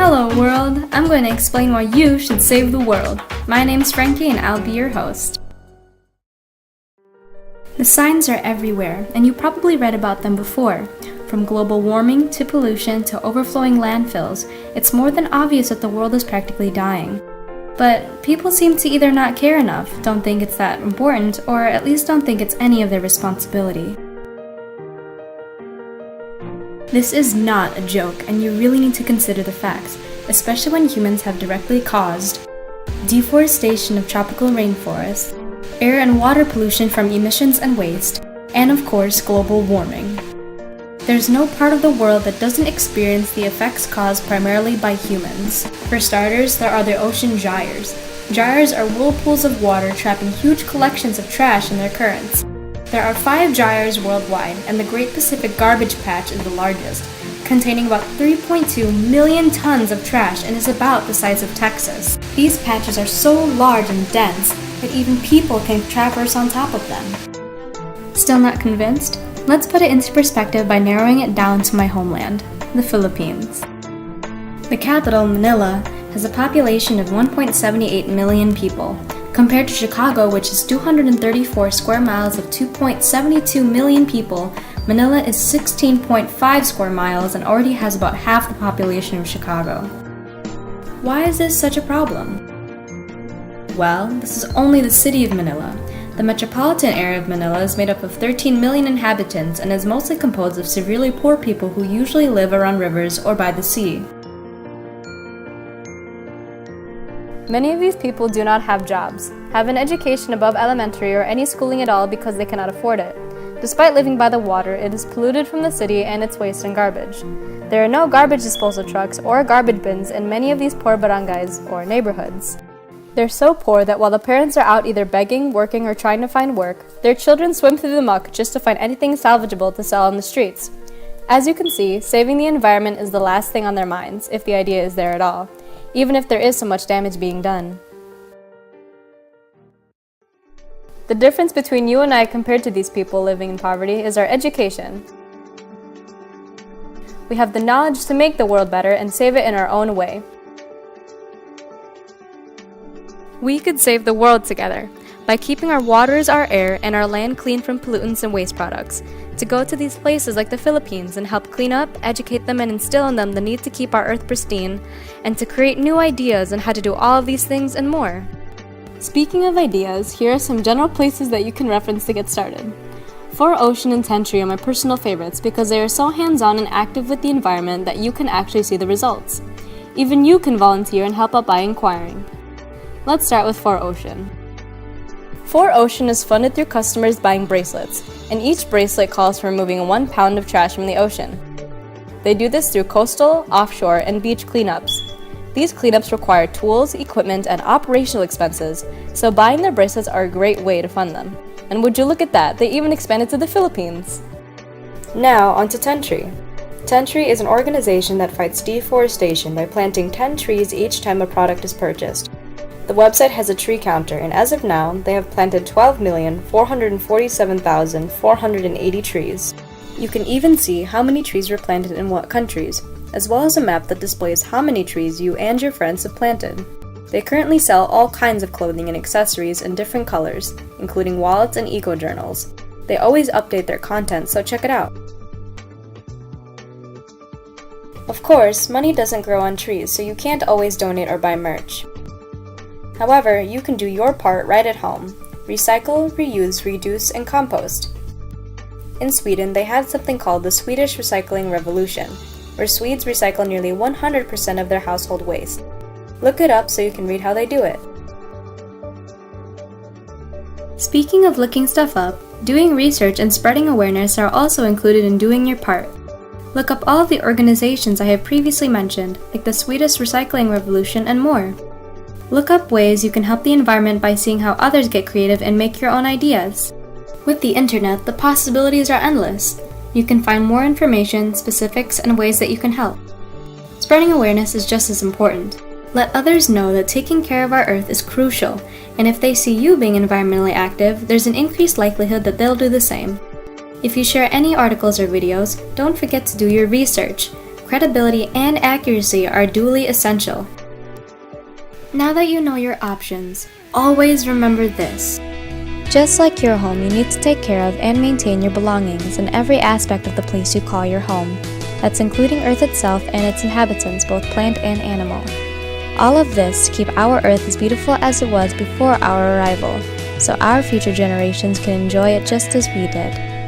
Hello world! I'm going to explain why you should save the world. My name's Frankie and I'll be your host. The signs are everywhere, and you probably read about them before. From global warming to pollution to overflowing landfills, it's more than obvious that the world is practically dying. But people seem to either not care enough, don't think it's that important, or at least don't think it's any of their responsibility. This is not a joke, and you really need to consider the facts, especially when humans have directly caused deforestation of tropical rainforests, air and water pollution from emissions and waste, and of course, global warming. There's no part of the world that doesn't experience the effects caused primarily by humans. For starters, there are the ocean gyres. Gyres are whirlpools of water trapping huge collections of trash in their currents. There are 5 gyres worldwide, and the Great Pacific Garbage Patch is the largest, containing about 3.2 million tons of trash and is about the size of Texas. These patches are so large and dense that even people can traverse on top of them. Still not convinced? Let's put it into perspective by narrowing it down to my homeland, the Philippines. The capital, Manila, has a population of 1.78 million people. Compared to Chicago, which is 234 square miles of 2.72 million people, Manila is 16.5 square miles and already has about half the population of Chicago. Why is this such a problem? Well, this is only the city of Manila. The metropolitan area of Manila is made up of 13 million inhabitants and is mostly composed of severely poor people who usually live around rivers or by the sea. Many of these people do not have jobs, have an education above elementary or any schooling at all because they cannot afford it. Despite living by the water, it is polluted from the city and its waste and garbage. There are no garbage disposal trucks or garbage bins in many of these poor barangays or neighborhoods. They're so poor that while the parents are out either begging, working, or trying to find work, their children swim through the muck just to find anything salvageable to sell on the streets. As you can see, saving the environment is the last thing on their minds, if the idea is there at all, even if there is so much damage being done. The difference between you and I compared to these people living in poverty is our education. We have the knowledge to make the world better and save it in our own way. We could save the world together by keeping our waters, our air, and our land clean from pollutants and waste products, to go to these places like the Philippines and help clean up, educate them, and instill in them the need to keep our earth pristine, and to create new ideas on how to do all of these things and more. Speaking of ideas, here are some general places that you can reference to get started. 4Ocean and Tentry are my personal favorites because they are so hands-on and active with the environment that you can actually see the results. Even you can volunteer and help out by inquiring. Let's start with 4Ocean. 4Ocean is funded through customers buying bracelets, and each bracelet calls for removing 1 pound of trash from the ocean. They do this through coastal, offshore, and beach cleanups. These cleanups require tools, equipment, and operational expenses, so buying their bracelets are a great way to fund them. And would you look at that, they even expanded to the Philippines! Now, onto Tentry. Tentry is an organization that fights deforestation by planting 10 trees each time a product is purchased. The website has a tree counter, and as of now, they have planted 12,447,480 trees. You can even see how many trees were planted in what countries, as well as a map that displays how many trees you and your friends have planted. They currently sell all kinds of clothing and accessories in different colors, including wallets and eco-journals. They always update their content, so check it out. Of course, money doesn't grow on trees, so you can't always donate or buy merch. However, you can do your part right at home. Recycle, reuse, reduce, and compost. In Sweden, they had something called the Swedish Recycling Revolution, where Swedes recycle nearly 100% of their household waste. Look it up so you can read how they do it. Speaking of looking stuff up, doing research and spreading awareness are also included in doing your part. Look up all of the organizations I have previously mentioned, like the Swedish Recycling Revolution and more. Look up ways you can help the environment by seeing how others get creative and make your own ideas. With the internet, the possibilities are endless. You can find more information, specifics, and ways that you can help. Spreading awareness is just as important. Let others know that taking care of our Earth is crucial, and if they see you being environmentally active, there's an increased likelihood that they'll do the same. If you share any articles or videos, don't forget to do your research. credibility and accuracy are duly essential. Now that you know your options, always remember this. Just like your home, you need to take care of and maintain your belongings in every aspect of the place you call your home. That's including Earth itself and its inhabitants, both plant and animal. All of this to keep our Earth as beautiful as it was before our arrival, so our future generations can enjoy it just as we did.